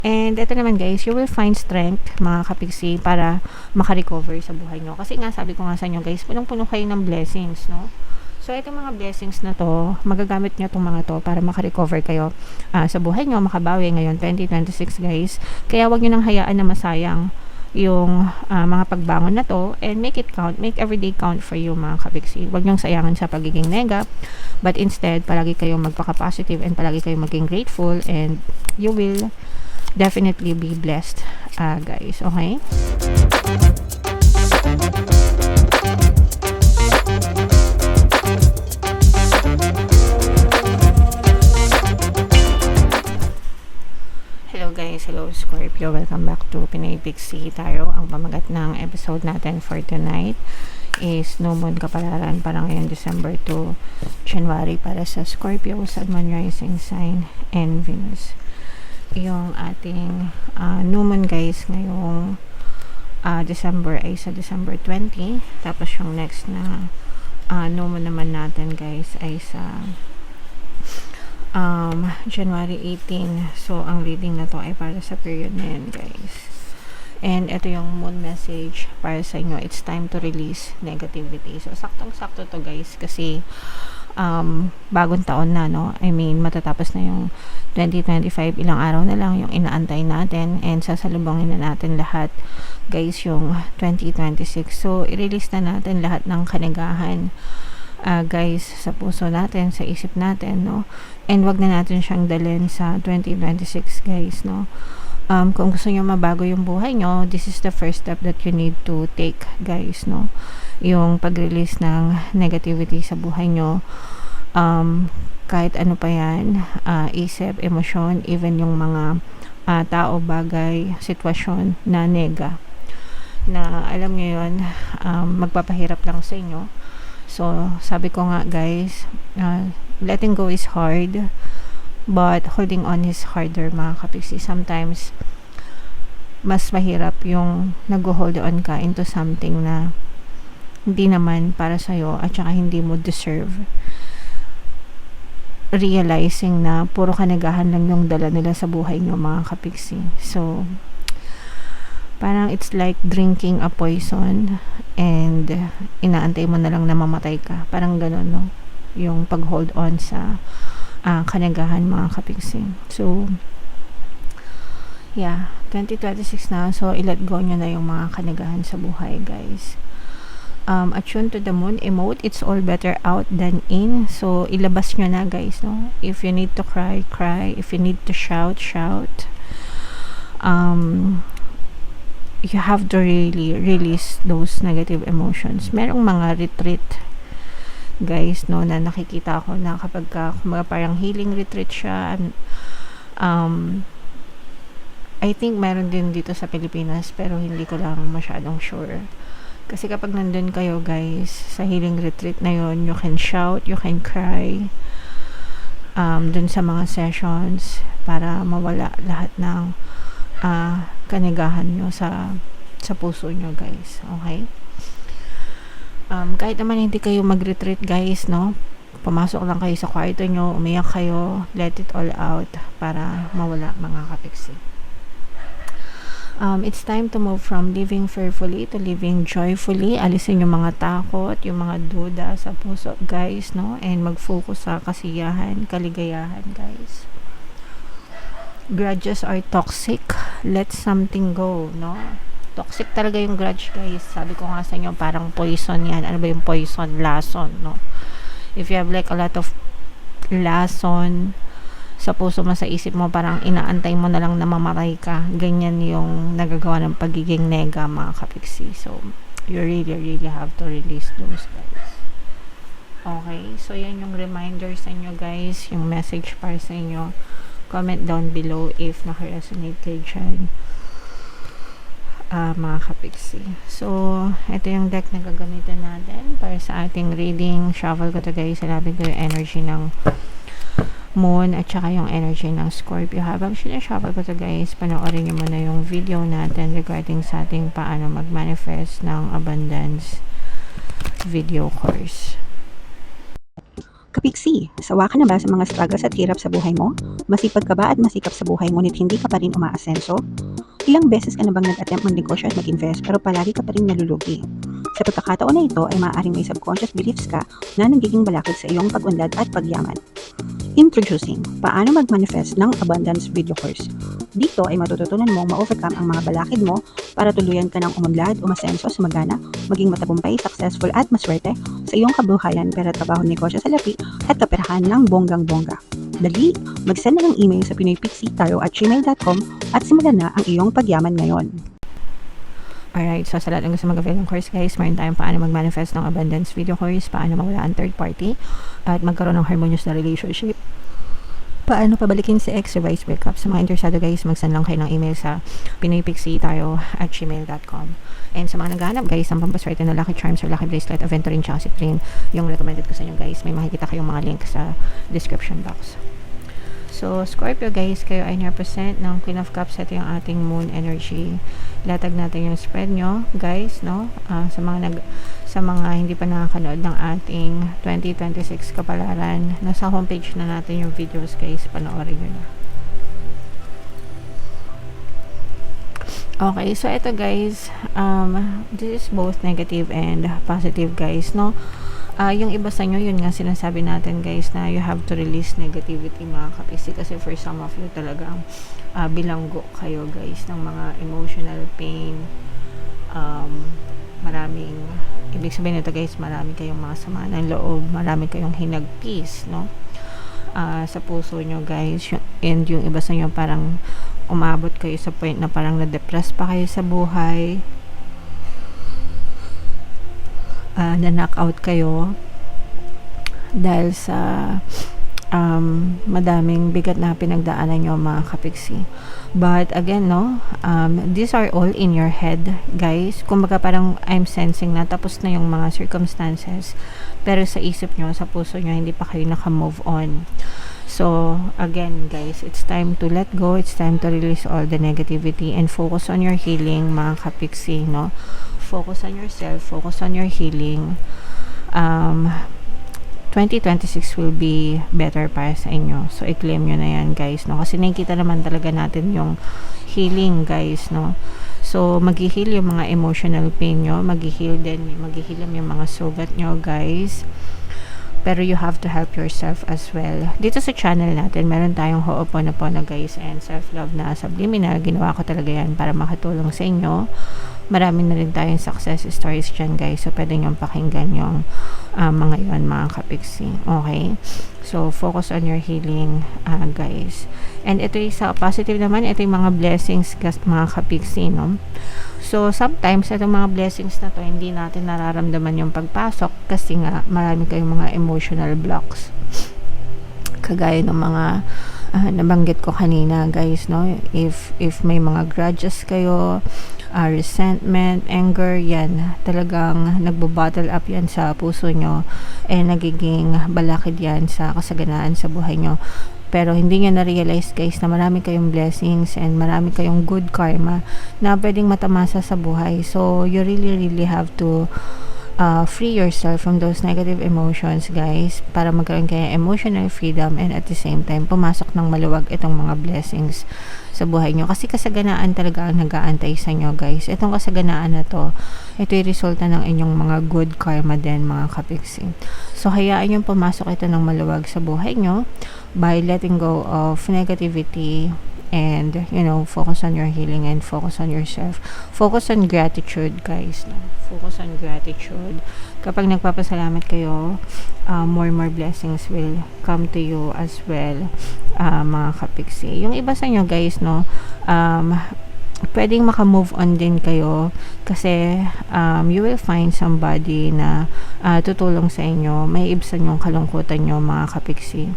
And ito naman guys, you will find strength mga kapiksi para makarecover sa buhay nyo. Kasi nga sabi ko nga sa inyo guys, punong-puno kayo ng blessings, no? So itong mga blessings na to, magagamit nyo itong mga to para makarecover kayo sa buhay nyo, makabawi ngayon 2026 guys. Kaya wag nyo nang hayaan na masayang yung mga pagbangon na to, and make it count, make everyday count for you mga kapiksi. Wag nyong sayangan sa pagiging nega, but instead palagi kayong magpaka-positive and palagi kayong maging grateful, and you will definitely be blessed guys, okay? Hello guys, hello Scorpio, welcome back to Pinay Pixie Tarot. Ang pamagat ng episode natin for tonight is No Moon Kapalaran para ngayon December to January para sa Scorpio, Sun, Moon, Rising Sign, and Venus. Yung ating new moon guys ngayong December ay sa December 20, tapos yung next na new moon naman natin guys ay sa January 18. So ang reading na to ay para sa period na yan guys, and ito yung moon message para sa inyo. It's time to release negativity. So saktong sakto to guys kasi bagong taon na, no? I mean, matatapos na yung 2025, ilang araw na lang yung inaantay natin, and sasalubungin na natin lahat guys yung 2026. So i-release na natin lahat ng kanagahan guys sa puso natin, sa isip natin, no? And wag na natin siyang dalhin sa 2026 guys, no? Kung gusto nyo mabago yung buhay nyo, this is the first step that you need to take guys, no? Yung pag-release ng negativity sa buhay nyo, kahit ano pa yan, isip, emosyon, even yung mga tao, bagay, sitwasyon na nega, na alam nyo yun, magpapahirap lang sa inyo. So sabi ko nga guys, letting go is hard, but holding on is harder mga kapiksi. Sometimes mas mahirap yung nag-hold on ka into something na hindi naman para sa'yo at saka hindi mo deserve, realizing na puro kanagahan lang yung dala nila sa buhay nyo mga kapiksi. So parang it's like drinking a poison and inaantay mo na lang na mamatay ka, parang gano'n, no? Yung pag-hold on sa kanagahan mga kapiksi. So yeah, 2026 na, so i-let go nyo na yung mga kanagahan sa buhay guys. Attune to the moon emote, it's all better out than in. So ilabas nyo na guys, no? If you need to cry, cry. If you need to shout, shout. You have to really release those negative emotions. Merong mga retreat guys, no, na nakikita ko na kapag parang healing retreat siya. I think meron din dito sa Pilipinas, pero hindi ko lang masyadong sure. Kasi kapag nandun kayo guys sa healing retreat na yon, you can shout, you can cry dun sa mga sessions para mawala lahat ng kanagahan nyo sa puso nyo guys, okay? Kahit naman hindi kayo mag-retreat guys, no? Pumasok lang kayo sa kwarto nyo, umiyak kayo, let it all out para mawala mga kapiksi. It's time to move from living fearfully to living joyfully. Alisin yung mga takot, yung mga duda sa puso guys, no? And mag-focus sa kasiyahan, kaligayahan guys. Grudges are toxic. Let something go, no? Toxic talaga yung grudge guys. Sabi ko nga sa inyo, parang poison yan. Ano ba yung poison? Lason, no? If you have like a lot of lason sa puso mo, sa isip mo, parang inaantay mo na lang na mamatay ka. Ganyan yung nagagawa ng pagiging nega mga kapiksi. So you really have to release those guys. Okay, so yan yung reminder sa inyo guys, yung message para sa inyo. Comment down below if naka-resonate kayo dyan mga kapiksi. So ito yung deck na gagamitin natin para sa ating reading. Shuffle ko to guys, hanapin ko yung energy ng moon at saka yung energy ng Scorpio. Habang sinashuffle ko to guys, panoorin nyo muna yung video natin regarding sa ating paano mag-manifest ng abundance video course. Kapiksi, sawa ka na ba sa mga struggles at hirap sa buhay mo? Masipag ka ba at masikap sa buhay ngunit hindi ka pa rin umaasenso? Ilang beses ka na bang nag-attempt magnegosyo at mag-invest pero palagi ka pa rin nalulugi? Sa pagkakataon na ito ay maaaring may subconscious beliefs ka na nagiging balakid sa iyong pag-unlad at pagyaman. Introducing, paano mag-manifest ng abundance video course. Dito ay matututunan mong ma-overcome ang mga balakid mo para tuluyan ka ng umunlad, umasenso, sumagana, maging matagumpay, successful at maswerte sa iyong kabuhayan, pera, trabaho, negosyo, salapi at kaperahan ng bonggang-bongga. Dali, mag-send na ng email sa pinoypixie@gmail.com at simulan na ang iyong pagyaman ngayon. Alright, so sa lahat ng gusto mag-avail ng course guys, meron tayong paano mag-manifest ng abundance video course, paano mawala ang third party, at magkaroon ng harmonious na relationship, paano pabalikin si ex, revise breakup. Sa mga interesado guys, mag-send lang kayo ng email sa pinoypixie@gmail.com. And sa mga naghahanap guys, ang pampaswerte na lucky charms or lucky bracelet, aventurine tsaka citrine, yung recommended ko sa inyo guys, may makikita kayong mga link sa description box. So, Scorpio guys, kayo ay represent ng Queen of Cups. Ito yung ating moon energy. Latag natin yung spread nyo, guys, no? Sa mga hindi pa nakakanood ng ating 2026 kapalaran, nasa homepage na natin yung videos, guys. Panoorin nyo na. Okay, so ito guys, this is both negative and positive, guys, no? Yung iba sa inyo, yun nga sinasabi natin guys, na you have to release negativity mga kapisi, kasi for some of you talagang bilanggo kayo guys ng mga emotional pain, maraming, ibig sabihin nito guys, marami kayong mga sama ng loob, marami kayong hinagpis, no? Sa puso nyo guys, and yung iba sa inyo parang umabot kayo sa point na parang na-depress pa kayo sa buhay, na-knockout kayo dahil sa madaming bigat na pinagdaanan nyo mga kapiksi. But again, no, these are all in your head guys. Kumbaga parang I'm sensing na tapos na yung mga circumstances, pero sa isip nyo, sa puso nyo, hindi pa kayo naka-move on. So again guys, it's time to let go, it's time to release all the negativity and focus on your healing mga kapiksi, no? Focus on yourself, focus on your healing. 2026 will be better para sa inyo. So, i-claim nyo na yan, guys, no? Kasi nakikita naman talaga natin yung healing, guys, no? So, mag-heal yung mga emotional pain nyo, mag-heal din yung mga sugat nyo, guys. Pero you have to help yourself as well. Dito sa channel natin, meron tayong Ho'oponopono guys and self-love na subliminal. Ginawa ko talaga yan para makatulong sa inyo. Marami na rin tayong success stories dyan guys. So, pwede nyo pakinggan yung mga yun, mga kapiksi. Okay? So, focus on your healing guys. And ito yung sa positive naman, ito yung mga blessings mga kapiksi, no? So, sometimes, itong mga blessings na to, hindi natin nararamdaman yung pagpasok kasi nga, marami kayong mga emotional blocks. Kagaya ng mga nabanggit ko kanina, guys, no? If may mga grudges kayo, resentment, anger, yan, talagang nagbo-bottle up yan sa puso nyo, nagiging balakid yan sa kasaganaan sa buhay nyo. Pero hindi nyo na-realize guys na marami kayong blessings and marami kayong good karma na pwedeng matamasa sa buhay. So, you really have to free yourself from those negative emotions guys, para magkaroon kayo emotional freedom and at the same time, pumasok ng maluwag itong mga blessings sa buhay nyo. Kasi kasaganaan talaga ang nag-aantay sa inyo guys. Itong kasaganaan na to, ito yung resulta ng inyong mga good karma din mga kapiksi. So, hayaan yung pumasok ito ng maluwag sa buhay nyo by letting go of negativity and, you know, focus on your healing and focus on yourself. Focus on gratitude, guys. No? Focus on gratitude. Kapag nagpapasalamat kayo, more blessings will come to you as well, mga kapiksi. Yung iba sa inyo, guys, no, pwedeng maka-move on din kayo kasi you will find somebody na tutulong sa inyo, may ibsan yung kalungkutan nyo mga kapiksi.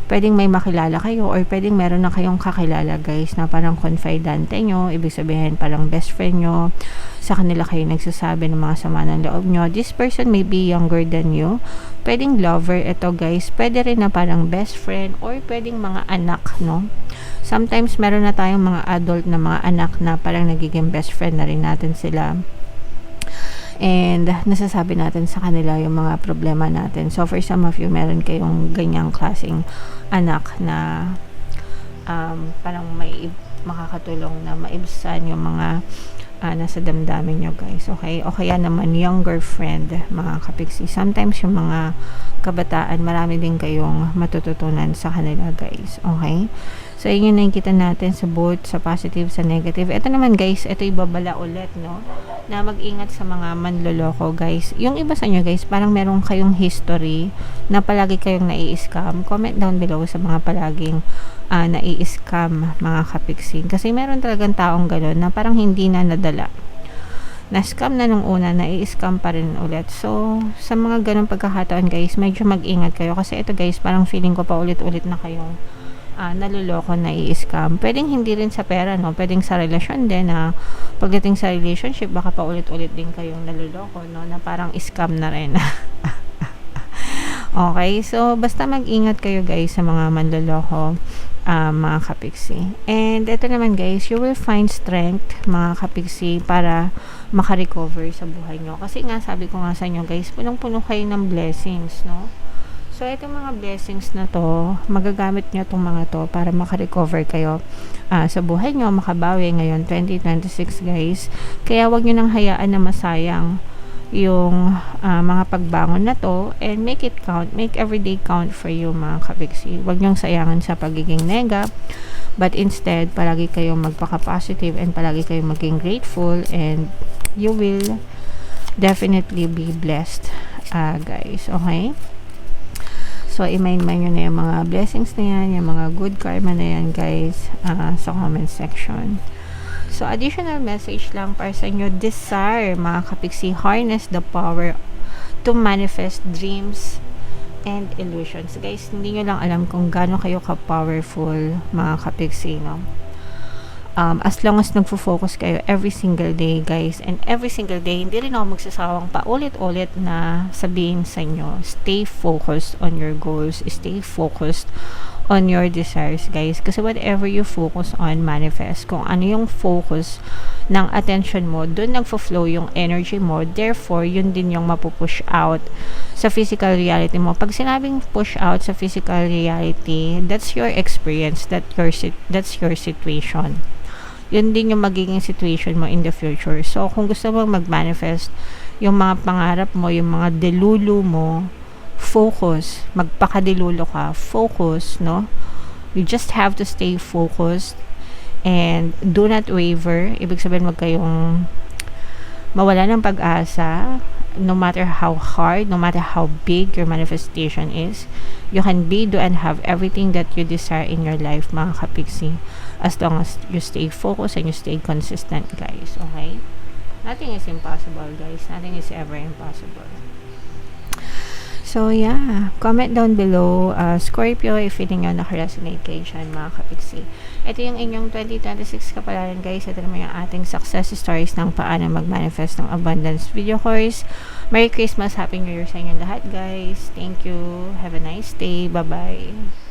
Pwedeng may makilala kayo or pwedeng meron na kayong kakilala guys na parang confidante nyo, ibig sabihin parang best friend nyo, sa kanila kayo nagsasabi ng mga sama ng loob nyo. This person may be younger than you, pwedeng lover ito guys, pwede rin na parang best friend or pwedeng mga anak, no? Sometimes meron na tayong mga adult na mga anak na parang nagiging best friend na rin natin sila. and nasasabi natin sa kanila yung mga problema natin. So for some of you, meron kayong ganyang klaseng anak na parang makakatulong na maibsan yung mga nasa damdamin nyo, guys. Okay? O kaya naman younger friend, mga kapiksi. Sometimes yung mga kabataan, marami din kayong matututunan sa kanila, guys. Okay? So, yun yung nakikita natin sa both, sa positive, sa negative. Ito naman, guys, ito ibabala ulit, no? Na mag-ingat sa mga manloloko, guys. Yung iba sa inyo, guys, parang meron kayong history na palagi kayong nai-scam. Comment down below sa mga palaging nai-scam, mga kapiksin. Kasi meron talagang taong gano'n na parang hindi na nadala. Na-scam na nung una, nai-scam pa rin ulit. So, sa mga ganong pagkakataon, guys, medyo mag-ingat kayo. Kasi ito, guys, parang feeling ko pa ulit-ulit na kayong naluloko, na i-scam. Pwedeng hindi rin sa pera, no? Pwedeng sa relasyon din, na pagdating sa relationship, baka pa ulit-ulit din kayong naluloko, no? Na parang scam na rin. Okay, so basta mag-ingat kayo, guys, sa mga manloloko, mga kapiksi. And ito naman, guys, you will find strength, mga kapiksi, para makarecover sa buhay nyo. Kasi nga, sabi ko nga sa inyo, guys, punong-puno kayo ng blessings, no? So, itong mga blessings na to, magagamit nyo itong mga to para makarecover kayo sa buhay nyo, makabawi ngayon, 2026, guys. Kaya, wag nyo nang hayaan na masayang yung mga pagbangon na to, and make it count, make everyday count for you, mga kapiksi. Wag nyong sayangan sa pagiging nega, but instead, palagi kayong magpaka-positive and palagi kayong maging grateful, and you will definitely be blessed, guys. Okay? So, i-mind-mind nyo na yung mga blessings na yan, yung mga good karma na yan, guys, sa comment section. So, additional message lang para sa inyo, desire, mga kapiksi, harness the power to manifest dreams and illusions. Guys, hindi nyo lang alam kung gaano kayo ka-powerful, mga kapiksi, no? As long as nagfo-focus kayo every single day, guys, and every single day, hindi rin ako magsasawang paulit-ulit na sabihin sa inyo, stay focused on your goals, stay focused on your desires, guys, kasi whatever you focus on, manifest. Kung ano yung focus ng attention mo, dun nagfo-flow yung energy mo, therefore, yun din yung mapupush out sa physical reality mo. Pag sinabing push out sa physical reality, that's your experience, that's your situation. Yun din yung magiging situation mo in the future. So, kung gusto mo mag-manifest yung mga pangarap mo, yung mga delulu mo, focus. Magpakadilulo ka. Focus, no? You just have to stay focused and do not waver. Ibig sabihin, wag kayong mawala ng pag-asa. No matter how hard, no matter how big your manifestation is, you can be, do, and have everything that you desire in your life, mga kapiksi. As long as you stay focused and you stay consistent, guys. Okay? Nothing is impossible, guys. Nothing is ever impossible. So, yeah. Comment down below, Scorpio, if feeling nyo nakaresonate kayo dyan, mga kapiksi. Ito yung inyong 2026 kapalaran, guys. Ito naman yung ating success stories ng paano mag-manifest ng abundance video course. Merry Christmas, Happy New Year sa inyong lahat, guys. Thank you. Have a nice day. Bye-bye.